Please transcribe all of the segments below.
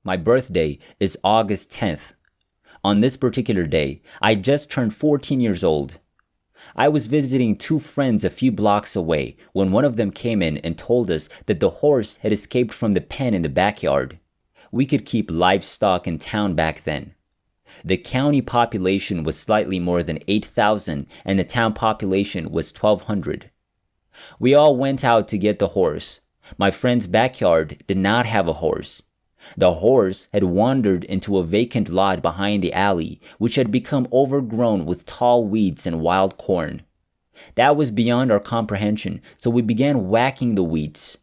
My birthday is August 10th. On this particular day, I just turned 14 years old. I was visiting two friends a few blocks away when one of them came in and told us that the horse had escaped from the pen in the backyard. We could keep livestock in town back then. The county population was slightly more than 8,000 and the town population was 1,200. We all went out to get the horse. My friend's backyard did not have a horse. The horse had wandered into a vacant lot behind the alley, which had become overgrown with tall weeds and wild corn. That was beyond our comprehension, so we began whacking the weeds.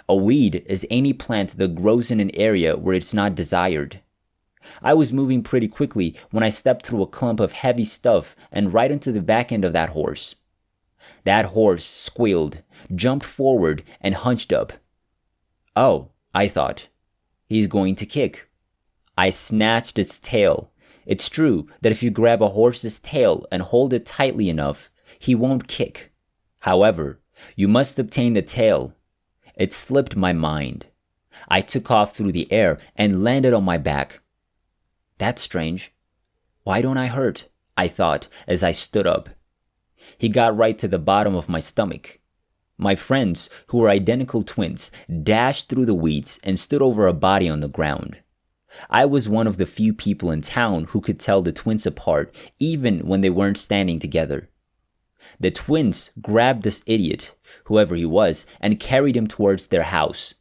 A weed is any plant that grows in an area where it's not desired. I was moving pretty quickly when I stepped through a clump of heavy stuff and right into the back end of that horse. That horse squealed, jumped forward, and hunched up. Oh, I thought. He's going to kick. I snatched its tail. It's true that if you grab a horse's tail and hold it tightly enough, he won't kick. However, you must obtain the tail. It slipped my mind. I took off through the air and landed on my back. That's strange. Why don't I hurt? I thought as I stood up. He got right to the bottom of my stomach. My friends, who were identical twins, dashed through the weeds and stood over a body on the ground. I was one of the few people in town who could tell the twins apart, even when they weren't standing together. The twins grabbed this idiot, whoever he was, and carried him towards their house.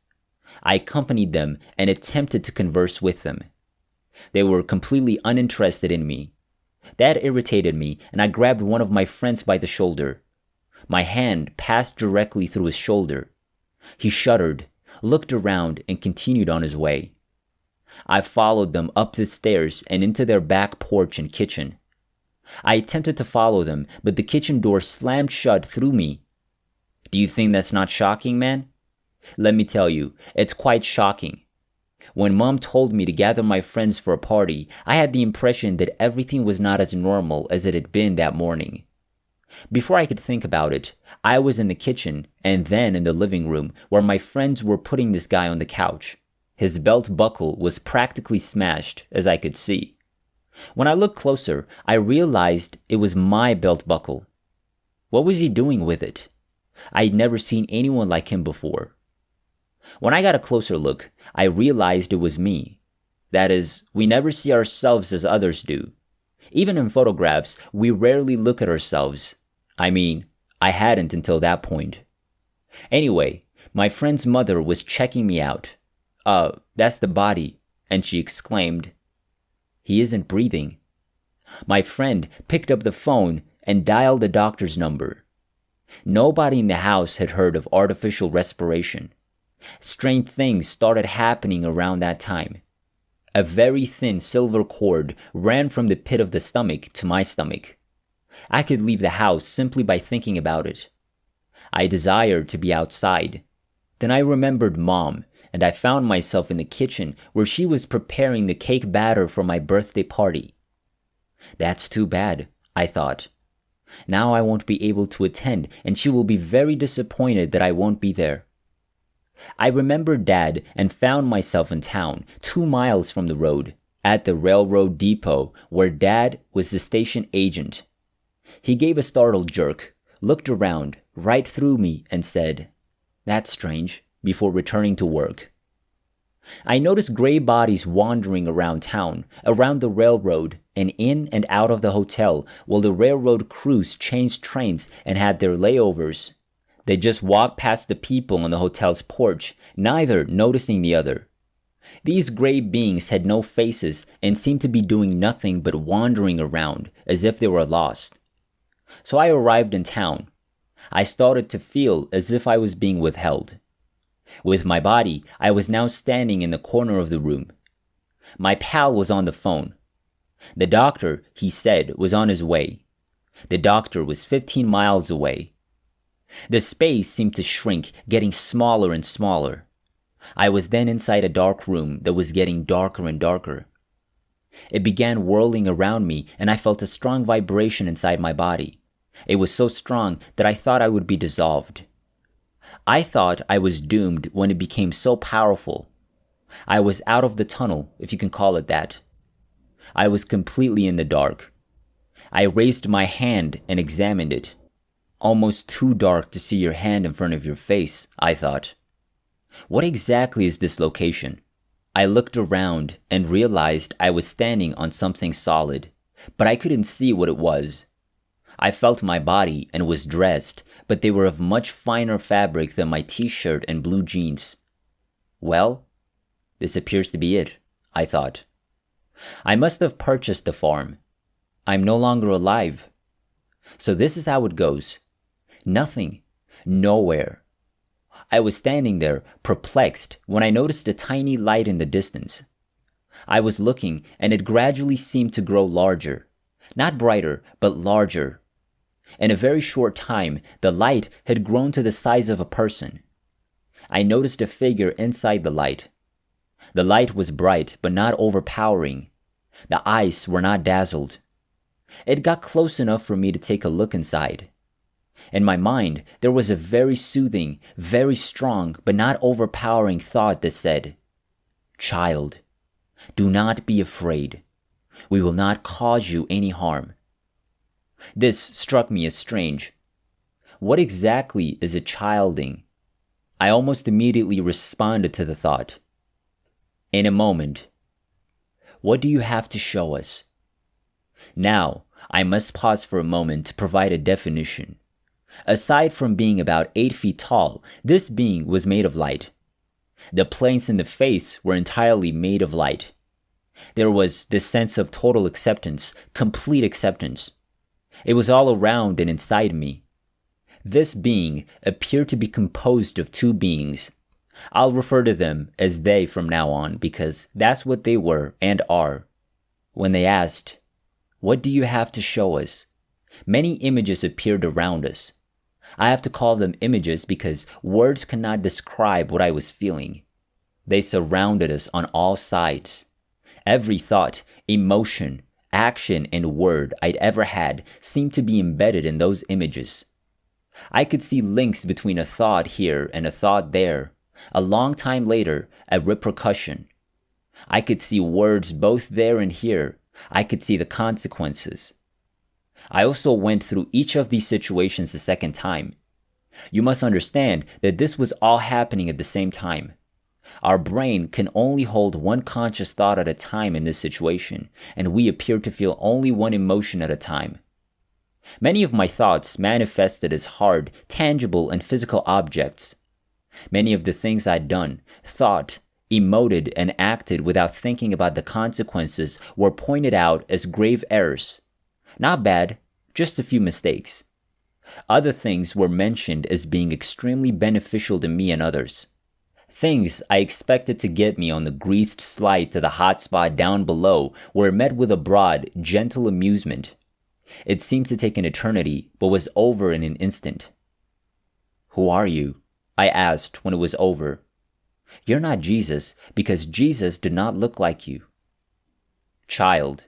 I accompanied them and attempted to converse with them. They were completely uninterested in me. That irritated me, and I grabbed one of my friends by the shoulder. My hand passed directly through his shoulder. He shuddered, looked around, and continued on his way. I followed them up the stairs and into their back porch and kitchen. I attempted to follow them, but the kitchen door slammed shut through me. Do you think that's not shocking, man? Let me tell you, it's quite shocking. When Mom told me to gather my friends for a party, I had the impression that everything was not as normal as it had been that morning. Before I could think about it, I was in the kitchen and then in the living room where my friends were putting this guy on the couch. His belt buckle was practically smashed, as I could see. When I looked closer, I realized it was my belt buckle. What was he doing with it? I'd never seen anyone like him before. When I got a closer look, I realized it was me. That is, we never see ourselves as others do. Even in photographs, we rarely look at ourselves. I mean, I hadn't until that point. Anyway, my friend's mother was checking me out. That's the body," and she exclaimed, "He isn't breathing." My friend picked up the phone and dialed the doctor's number. Nobody in the house had heard of artificial respiration. Strange things started happening around that time. A very thin silver cord ran from the pit of the stomach to my stomach. I could leave the house simply by thinking about it. I desired to be outside. Then I remembered Mom, and I found myself in the kitchen where she was preparing the cake batter for my birthday party. That's too bad, I thought. Now I won't be able to attend, and she will be very disappointed that I won't be there. I remembered Dad and found myself in town, 2 miles from the road, at the railroad depot where Dad was the station agent. He gave a startled jerk, looked around, right through me, and said, "That's strange," before returning to work. I noticed gray bodies wandering around town, around the railroad, and in and out of the hotel while the railroad crews changed trains and had their layovers. They just walked past the people on the hotel's porch, neither noticing the other. These gray beings had no faces and seemed to be doing nothing but wandering around, as if they were lost. So I arrived in town. I started to feel as if I was being withheld. With my body, I was now standing in the corner of the room. My pal was on the phone. The doctor, he said, was on his way. The doctor was 15 miles away. The space seemed to shrink, getting smaller and smaller. I was then inside a dark room that was getting darker and darker. It began whirling around me, and I felt a strong vibration inside my body. It was so strong that I thought I would be dissolved. I thought I was doomed when it became so powerful. I was out of the tunnel, if you can call it that. I was completely in the dark. I raised my hand and examined it. Almost too dark to see your hand in front of your face, I thought. What exactly is this location? I looked around and realized I was standing on something solid, but I couldn't see what it was. I felt my body and was dressed, but they were of much finer fabric than my t-shirt and blue jeans. Well, this appears to be it, I thought. I must have purchased the farm. I'm no longer alive. So this is how it goes. Nothing. Nowhere. I was standing there, perplexed, when I noticed a tiny light in the distance. I was looking, and it gradually seemed to grow larger. Not brighter, but larger. In a very short time, the light had grown to the size of a person. I noticed a figure inside the light. The light was bright, but not overpowering. The eyes were not dazzled. It got close enough for me to take a look inside. In my mind, there was a very soothing, very strong, but not overpowering thought that said, "Child, do not be afraid. We will not cause you any harm." This struck me as strange. What exactly is a childing? I almost immediately responded to the thought. In a moment. What do you have to show us? Now, I must pause for a moment to provide a definition. Aside from being about 8 feet tall, this being was made of light. The planes in the face were entirely made of light. There was this sense of total acceptance, complete acceptance. It was all around and inside me. This being appeared to be composed of two beings. I'll refer to them as they from now on because that's what they were and are. When they asked, "What do you have to show us?" many images appeared around us. I have to call them images because words cannot describe what I was feeling. They surrounded us on all sides. Every thought, emotion, action, and word I'd ever had seemed to be embedded in those images. I could see links between a thought here and a thought there. A long time later, a repercussion. I could see words both there and here. I could see the consequences. I also went through each of these situations a second time. You must understand that this was all happening at the same time. Our brain can only hold one conscious thought at a time in this situation, and we appear to feel only one emotion at a time. Many of my thoughts manifested as hard, tangible, and physical objects. Many of the things I'd done, thought, emoted, and acted without thinking about the consequences were pointed out as grave errors. Not bad, just a few mistakes. Other things were mentioned as being extremely beneficial to me and others. Things I expected to get me on the greased slide to the hot spot down below were met with a broad, gentle amusement. It seemed to take an eternity, but was over in an instant. "Who are you?" I asked when it was over. "You're not Jesus, because Jesus did not look like you." "Child,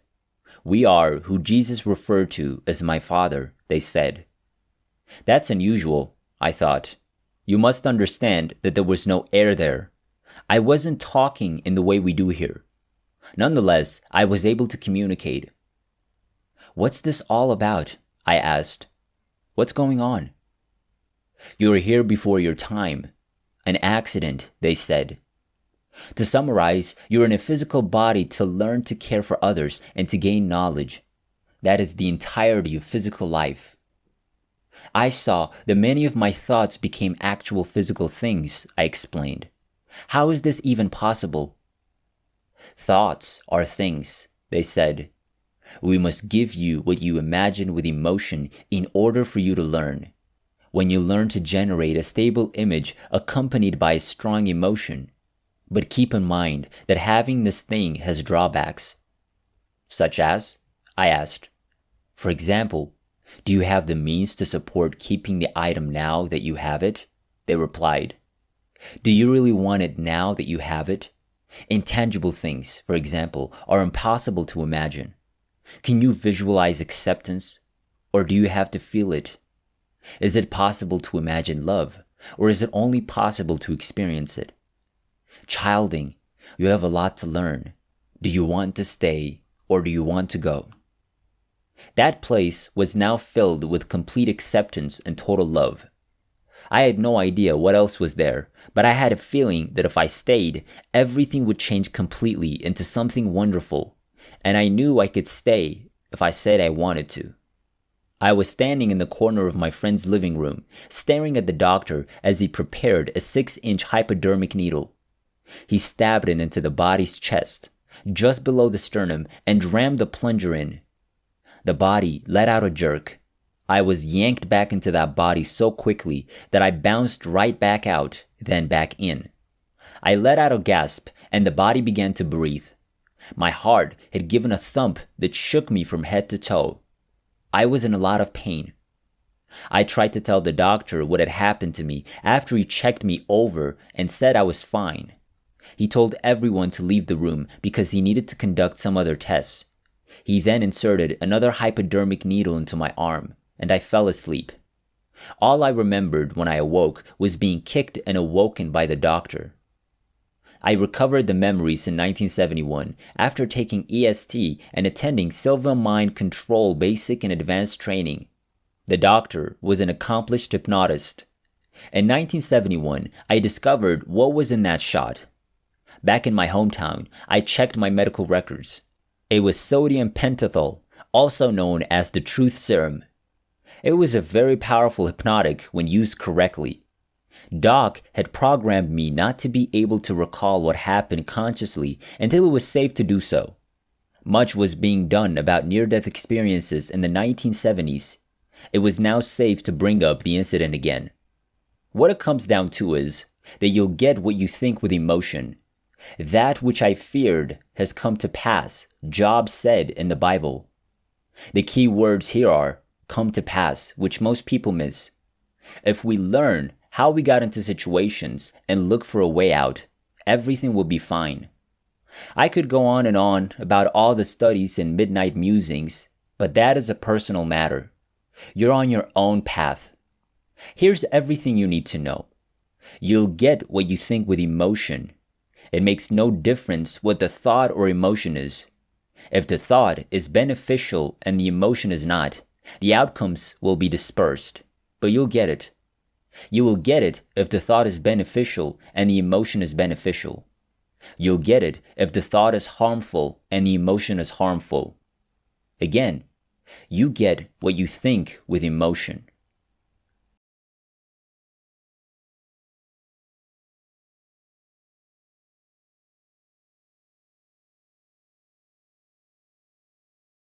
we are who Jesus referred to as my Father," they said. That's unusual, I thought. You must understand that there was no air there. I wasn't talking in the way we do here. Nonetheless, I was able to communicate. "What's this all about?" I asked. "What's going on?" "You are here before your time. An accident," they said. "To summarize, you're in a physical body to learn to care for others and to gain knowledge. That is the entirety of physical life." I saw that many of my thoughts became actual physical things, I explained. "How is this even possible?" "Thoughts are things," they said. "We must give you what you imagine with emotion in order for you to learn. When you learn to generate a stable image accompanied by a strong emotion. But keep in mind that having this thing has drawbacks." "Such as?" I asked. "For example, do you have the means to support keeping the item now that you have it?" They replied. "Do you really want it now that you have it? Intangible things, for example, are impossible to imagine. Can you visualize acceptance? Or do you have to feel it? Is it possible to imagine love? Or is it only possible to experience it? Childing, You have a lot to learn. Do you want to stay or do you want to go? That place was now filled with complete acceptance and total love. I had no idea what else was there, but I had a feeling that if I stayed, everything would change completely into something wonderful, and I knew I could stay if I said I wanted to. I was standing in the corner of my friend's living room, staring at the doctor as he prepared a 6-inch hypodermic needle. He stabbed it into the body's chest, just below the sternum, and rammed the plunger in. The body let out a jerk. I was yanked back into that body so quickly that I bounced right back out, then back in. I let out a gasp, and the body began to breathe. My heart had given a thump that shook me from head to toe. I was in a lot of pain. I tried to tell the doctor what had happened to me after he checked me over and said I was fine. He told everyone to leave the room because he needed to conduct some other tests. He then inserted another hypodermic needle into my arm, and I fell asleep. All I remembered when I awoke was being kicked and awoken by the doctor. I recovered the memories in 1971 after taking EST and attending Silva Mind Control basic and advanced training. The doctor was an accomplished hypnotist. In 1971, I discovered what was in that shot. Back in my hometown, I checked my medical records. It was sodium pentothal, also known as the truth serum. It was a very powerful hypnotic when used correctly. Doc had programmed me not to be able to recall what happened consciously until it was safe to do so. Much was being done about near-death experiences in the 1970s. It was now safe to bring up the incident again. What it comes down to is that you'll get what you think with emotion. That which I feared has come to pass, Job said in the Bible. The key words here are come to pass, which most people miss. If we learn how we got into situations and look for a way out, everything will be fine. I could go on and on about all the studies and midnight musings, but that is a personal matter. You're on your own path. Here's everything you need to know. You'll get what you think with emotion. It makes no difference what the thought or emotion is. If the thought is beneficial and the emotion is not, the outcomes will be dispersed, but you'll get it. You will get it if the thought is beneficial and the emotion is beneficial. You'll get it if the thought is harmful and the emotion is harmful. Again, you get what you think with emotion.